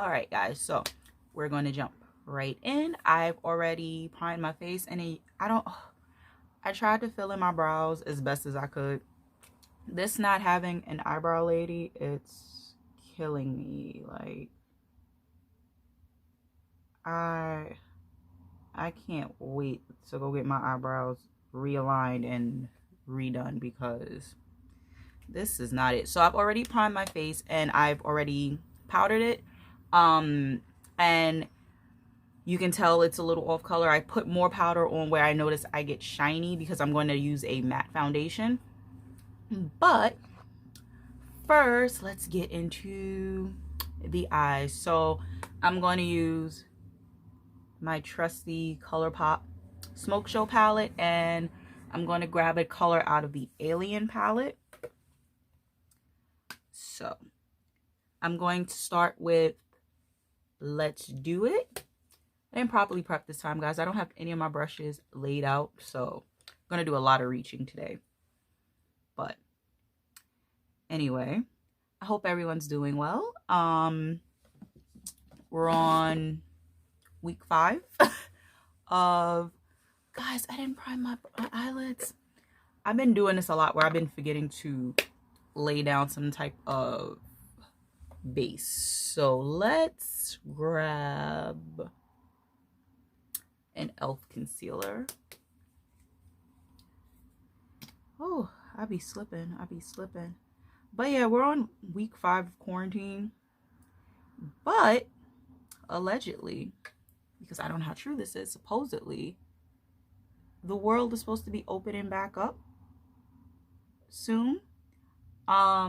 All right, guys, so we're going to jump right in. I've already primed my face, and I tried to fill in my brows as best as I could. This not having an eyebrow lady, it's killing me. Like, I can't wait to go get my eyebrows realigned and redone because this is not it. So I've already primed my face and I've already powdered it. And you can tell it's a little off color. I put more powder on where I notice I get shiny because I'm going to use a matte foundation. But first, let's get into the eyes. So I'm going to use my trusty ColourPop Smoke Show palette, and I'm going to grab a color out of the Alien palette. So I'm going to start with Let's Do It. I didn't properly prep this time, guys. I don't have any of my brushes laid out, so I'm going to do a lot of reaching today. But anyway, I hope everyone's doing well. We're on week 5 of, guys, I didn't prime my eyelids. I've been doing this a lot where I've been forgetting to lay down some type of base. So let's grab an e.l.f. concealer. Oh, I be slipping. But yeah, we're on week 5 of quarantine. But allegedly, because I don't know how true this is, supposedly the world is supposed to be opening back up soon. I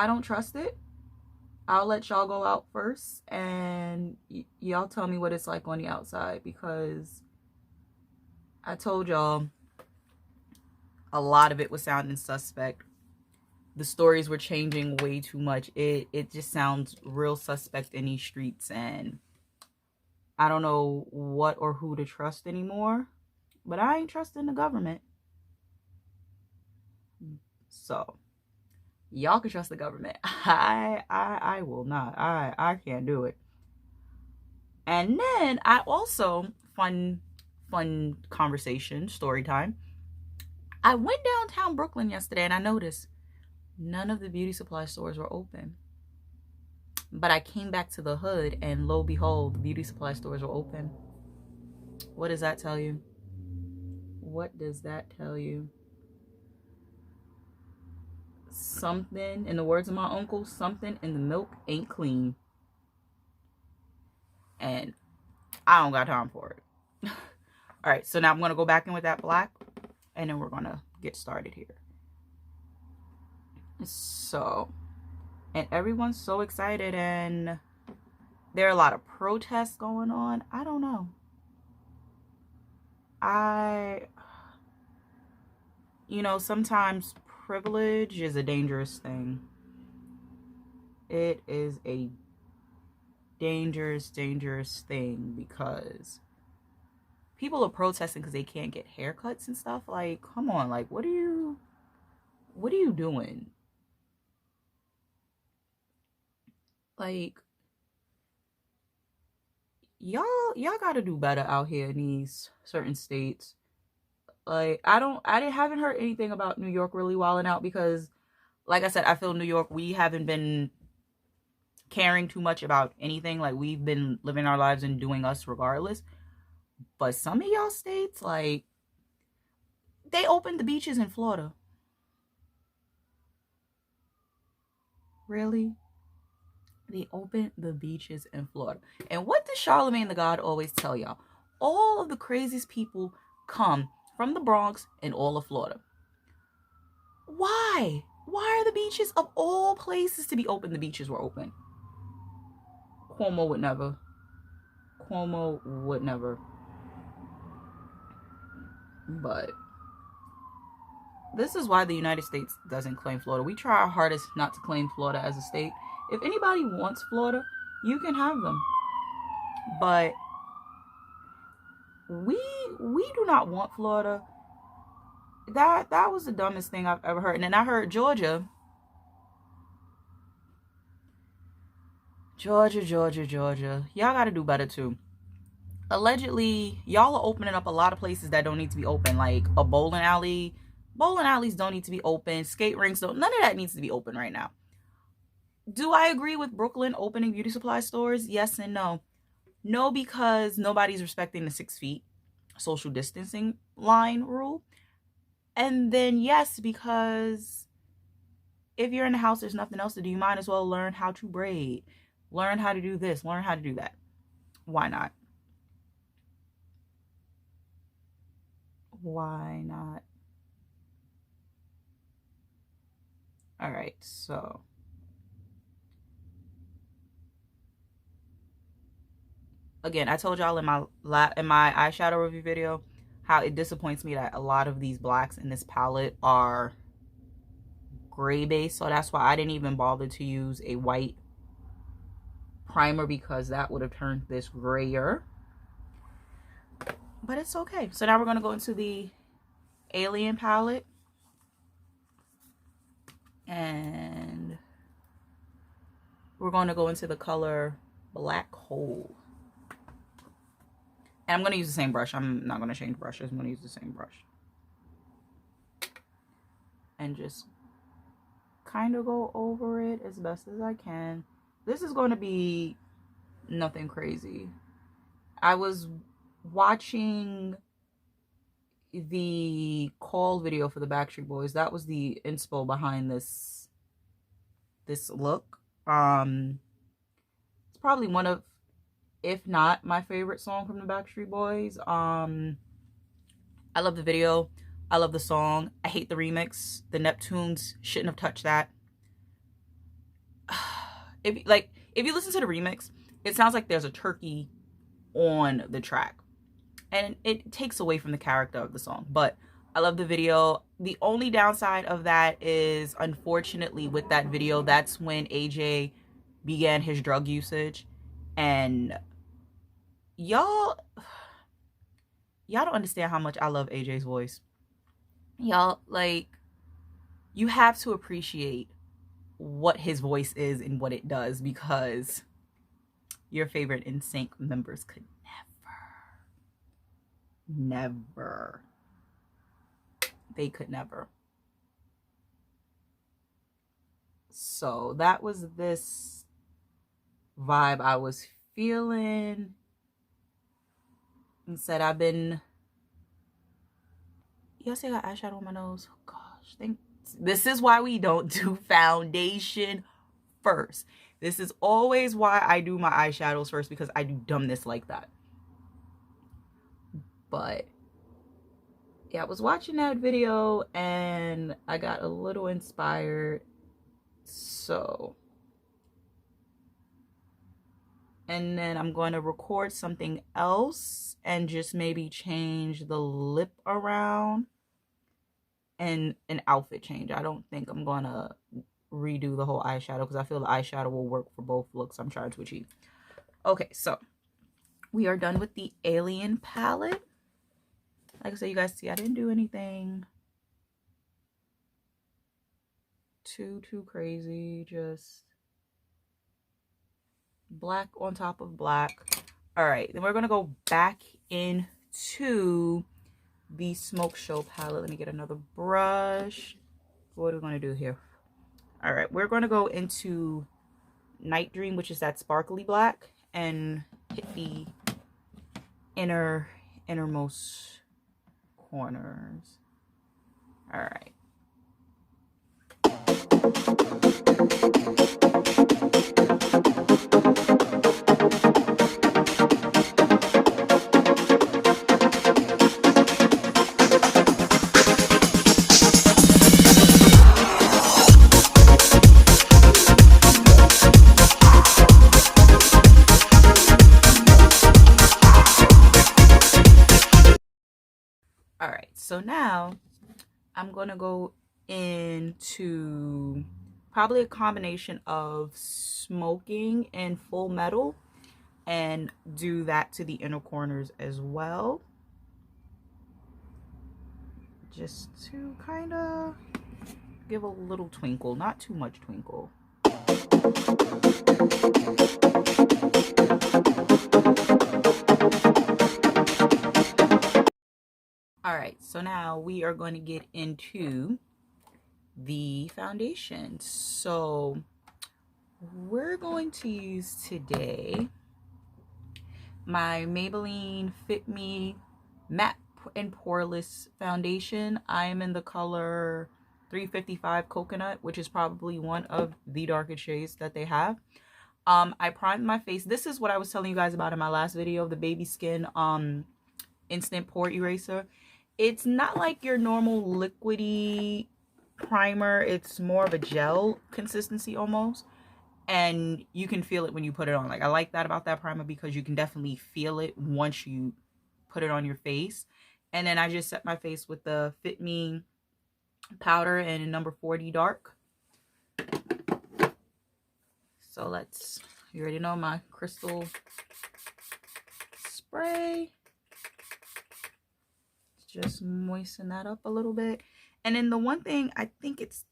don't trust it. I'll let y'all go out first and y'all tell me what it's like on the outside, because I told y'all a lot of it was sounding suspect. The stories were changing way too much. It just sounds real suspect in these streets, and I don't know what or who to trust anymore. But I ain't trusting the government. So y'all can trust the government. I will not. I can't do it. And then I also, fun conversation, story time. I went downtown Brooklyn yesterday and I noticed none of the beauty supply stores were open. But I came back to the hood and lo behold, the beauty supply stores were open. What does that tell you? What does that tell you? Something, in the words of my uncle, something in the milk ain't clean. And I don't got time for it. All right, so now I'm going to go back in with that black, and then we're going to get started here. So, and everyone's so excited, and there are a lot of protests going on. I don't know. You know, sometimes privilege is a dangerous thing. It is a dangerous thing, because people are protesting because they can't get haircuts and stuff. Like, come on, like, what are you doing? Like, y'all gotta do better out here in these certain states. Like, I haven't heard anything about New York really wilding out, because like I said, I feel New York, we haven't been caring too much about anything. Like, we've been living our lives and doing us regardless. But some of y'all states, like, they opened the beaches in Florida. Really? They opened the beaches in Florida. And what does Charlemagne the God always tell y'all? All of the craziest people come from the Bronx and all of Florida. Why? Why are the beaches, of all places to be open, the beaches were open? Cuomo would never. But this is why the United States doesn't claim Florida. We try our hardest not to claim Florida as a state. If anybody wants Florida, you can have them. But we do not want Florida. That was the dumbest thing I've ever heard. And then I heard Georgia Georgia. Y'all gotta do better too. Allegedly, y'all are opening up a lot of places that don't need to be open, like a bowling alley. Bowling alleys don't need to be open. Skate rinks don't. None of that needs to be open right now. Do I agree with Brooklyn opening beauty supply stores? Yes and no. No, because nobody's respecting the 6 feet social distancing line rule. And then yes, because if you're in the house, there's nothing else to do. You might as well learn how to braid. Learn how to do this. Learn how to do that. Why not? Why not? All right, so again, I told y'all in my eyeshadow review video how it disappoints me that a lot of these blacks in this palette are gray base, so that's why I didn't even bother to use a white primer, because that would have turned this grayer. But it's okay. So now we're going to go into the Alien palette, and we're going to go into the color Black Hole. And I'm going to use the same brush. I'm not going to change brushes. I'm going to use the same brush. And just kind of go over it as best as I can. This is going to be nothing crazy. I was watching the call video for the Backstreet Boys. That was the inspo behind this look. It's probably one of, if not my favorite song from the Backstreet Boys. I love the video. I love the song. I hate the remix. The Neptunes shouldn't have touched that. If you listen to the remix, it sounds like there's a turkey on the track, and it takes away from the character of the song. But I love the video. The only downside of that is, unfortunately, with that video, that's when AJ began his drug usage, and y'all don't understand how much I love AJ's voice. Y'all, like, you have to appreciate what his voice is and what it does, because your favorite NSYNC members could never. They could never. So that was this vibe I was feeling. And said, I've been, yes, I got eyeshadow on my nose. Oh gosh, this is why we don't do foundation first. This is always why I do my eyeshadows first, because I do dumbness like that. But yeah, I was watching that video and I got a little inspired. So, and then I'm going to record something else and just maybe change the lip around and an outfit change. I don't think I'm going to redo the whole eyeshadow, because I feel the eyeshadow will work for both looks I'm trying to achieve. Okay, so we are done with the Alien palette. Like I said, you guys see I didn't do anything too crazy. Just black on top of black. All right, then we're gonna go back into the Smoke Show palette. Let me get another brush. What are we gonna do here? All right, we're gonna go into Night Dream, which is that sparkly black, and hit the innermost corners. All right. All right, so now I'm gonna go into probably a combination of smoking and Full Metal, and do that to the inner corners as well, just to kind of give a little twinkle, not too much twinkle. All right, so now we are going to get into the foundation. So we're going to use today my Maybelline Fit Me Matte and Poreless Foundation. I am in the color 355 Coconut, which is probably one of the darkest shades that they have. I primed my face. This is what I was telling you guys about in my last video, the Baby Skin Instant Pore Eraser. It's not like your normal liquidy primer. It's more of a gel consistency almost. And you can feel it when you put it on. Like, I like that about that primer because you can definitely feel it once you put it on your face. And then I just set my face with the Fit Me powder in number 40 dark. So let's, you already know my crystal spray. Just moisten that up a little bit. And then the one thing, I think it's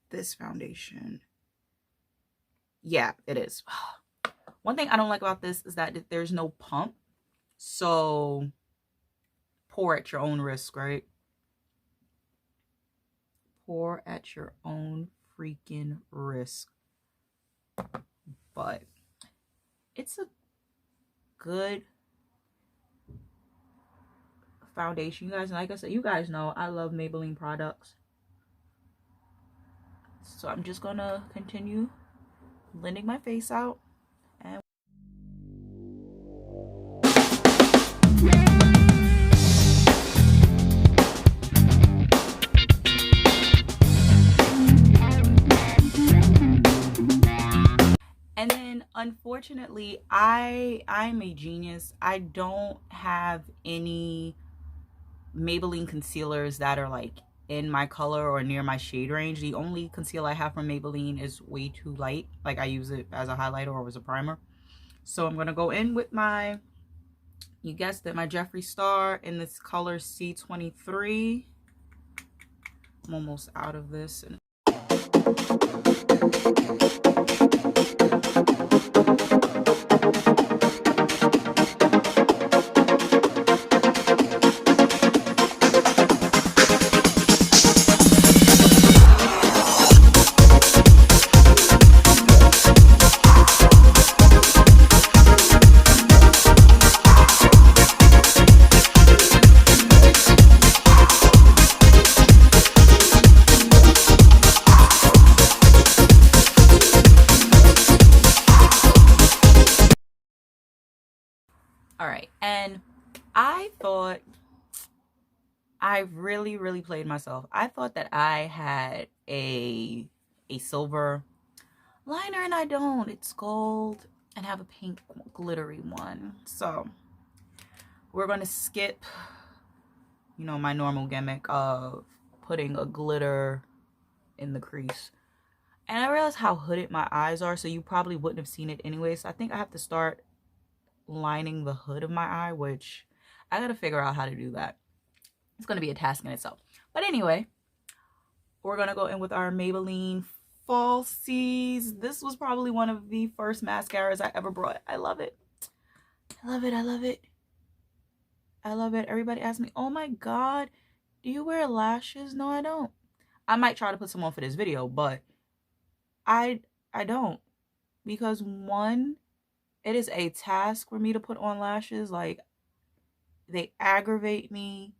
this foundation. Yeah, it is. One thing I don't like about this is that there's no pump. So pour at your own risk, right? Pour at your own freaking risk. But it's a good foundation, you guys. And like I said, you guys know I love Maybelline products. So I'm just gonna continue blending my face out. And then unfortunately, I'm a genius. I don't have any Maybelline concealers that are like in my color or near my shade range. The only concealer I have from Maybelline is way too light. Like, I use it as a highlighter or as a primer. So I'm gonna go in with my, you guessed it, my Jeffree Star in this color C23. I'm almost out of this. All right, and I thought, I really played myself. I thought that I had a silver liner, and I don't. It's gold and have a pink glittery one. So we're gonna skip, you know, my normal gimmick of putting a glitter in the crease. And I realized how hooded my eyes are, so you probably wouldn't have seen it anyway. So I think I have to start lining the hood of my eye, which I gotta figure out how to do that. It's gonna be a task in itself. But anyway, we're gonna go in with our Maybelline Falsies. This was probably one of the first mascaras I ever brought. I love it. I love it. I love it. I love it. Everybody asks me, oh my god, do you wear lashes? No, I don't. I might try to put some on for this video, but I don't. Because one, it is a task for me to put on lashes. Like, they aggravate me.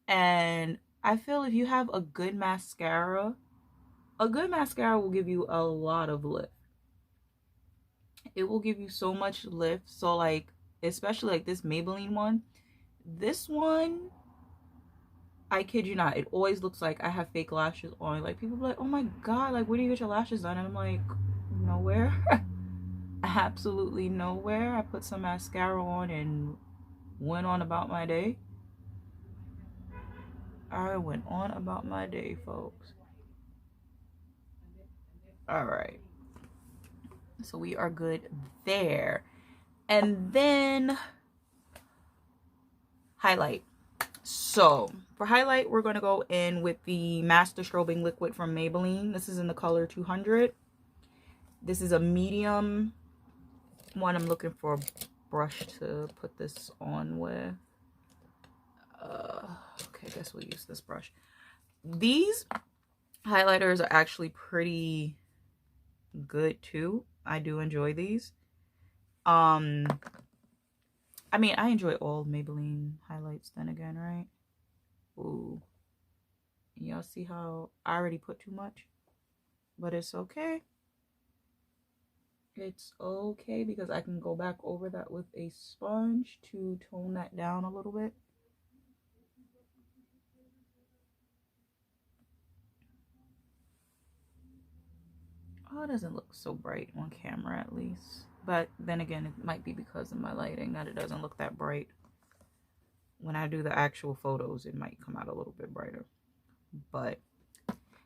And I feel if you have a good mascara will give you a lot of lift. It will give you so much lift. So, like, especially like this Maybelline one. This one, I kid you not, it always looks like I have fake lashes on. Like, people be like, oh my god, like, where do you get your lashes done? And I'm like, nowhere. Absolutely nowhere. I put some mascara on and went on about my day. I went on about my day, folks. All right. So we are good there. And then highlight. So for highlight, we're going to go in with the Master Strobing Liquid from Maybelline. This is in the color 200. This is a medium one. I'm looking for a brush to put this on with. Okay, I guess we'll use this brush. These highlighters are actually pretty good too. I do enjoy these. I mean, I enjoy all Maybelline highlights then again, right? Ooh. Y'all see how I already put too much? But it's okay. It's okay because I can go back over that with a sponge to tone that down a little bit. Oh, it doesn't look so bright on camera at least. But then again, it might be because of my lighting that it doesn't look that bright. When I do the actual photos, it might come out a little bit brighter. But,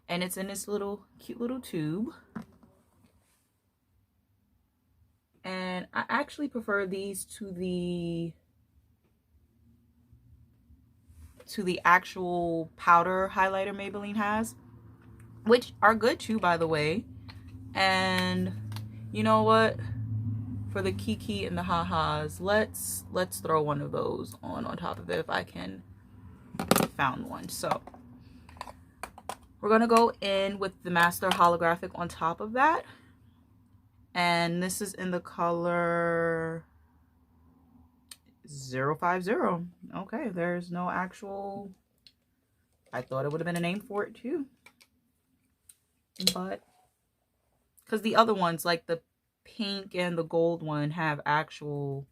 and it's in this little cute little tube. And I actually prefer these to the actual powder highlighter Maybelline has, which are good too, by the way. And you know what? For the Kiki and the ha-has, let's throw one of those on top of it if I can found one. So we're gonna go in with the Master Holographic on top of that, and this is in the color 050. Okay, there's no actual, I thought it would have been a name for it too, but because the other ones like the pink and the gold one have actual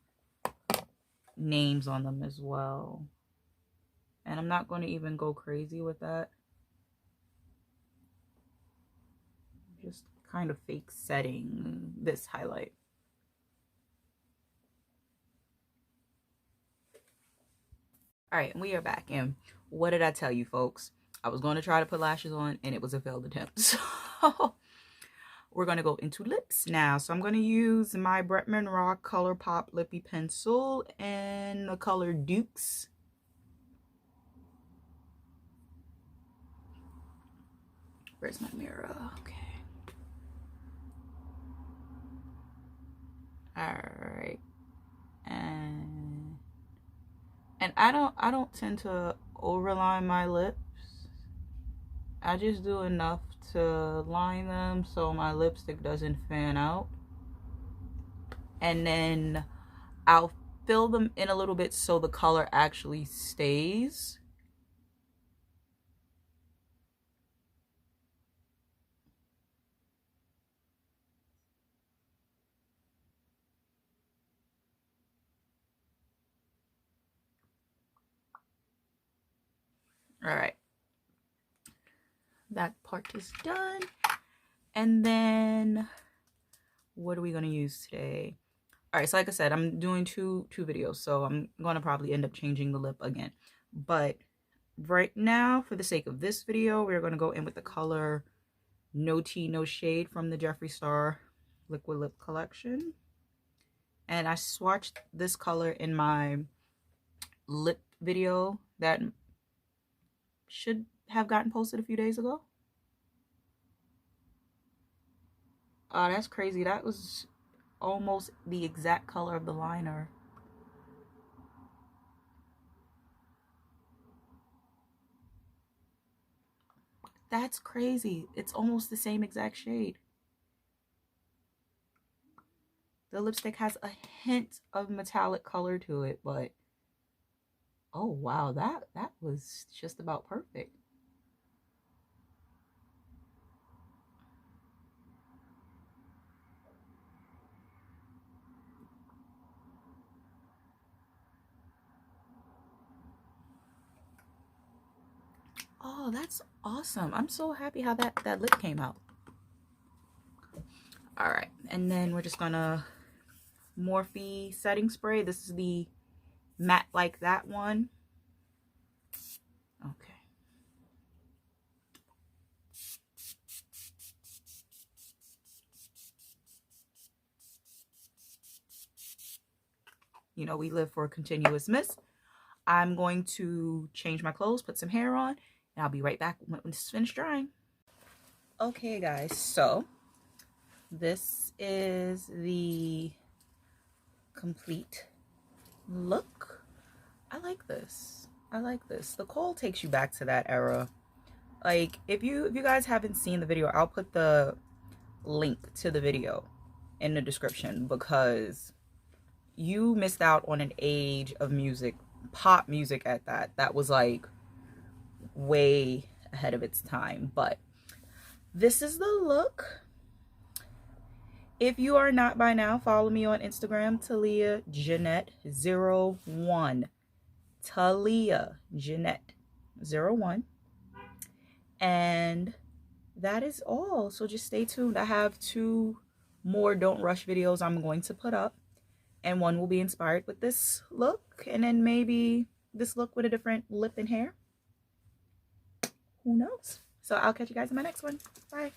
names on them as well, and I'm not going to even go crazy with that. Just kind of fake setting this highlight. All right, we are back, and what did I tell you, folks? I was going to try to put lashes on and it was a failed attempt. So we're going to go into lips now. So I'm going to use my Bretman Rock ColourPop Lippy Pencil in the color Dukes. Where's my mirror? Okay. Alright. And I don't tend to overline my lips. I just do enough to line them so my lipstick doesn't fan out. And then I'll fill them in a little bit so the color actually stays. All right. That part is done. And then what are we going to use today? All right, so like I said, I'm doing two videos, so I'm going to probably end up changing the lip again. But right now, for the sake of this video, we're going to go in with the color No Tea, No Shade from the Jeffree Star Liquid Lip Collection. And I swatched this color in my lip video that should have gotten posted a few days ago. That's crazy. That was almost the exact color of the liner. That's crazy. It's almost the same exact shade. The lipstick has a hint of metallic color to it, but oh wow, that was just about perfect. Oh, that's awesome. I'm so happy how that lip came out. All right, and then we're just gonna Morphe setting spray. This is the matte like that one. Okay. You know, we live for a continuous mist. I'm going to change my clothes, put some hair on, and I'll be right back when it's finished drying. Okay, guys, so this is the complete look. I like this. I like this. The kohl takes you back to that era. Like, if you guys haven't seen the video, I'll put the link to the video in the description, because you missed out on an age of music, pop music at that was like way ahead of its time. But this is the look. If you are not by now, follow me on Instagram, Talia Jeanette 01. Talia Jeanette 01. And that is all. So just stay tuned. I have 2 more Don't Rush videos I'm going to put up. And one will be inspired with this look. And then maybe this look with a different lip and hair. Who knows? So I'll catch you guys in my next one. Bye.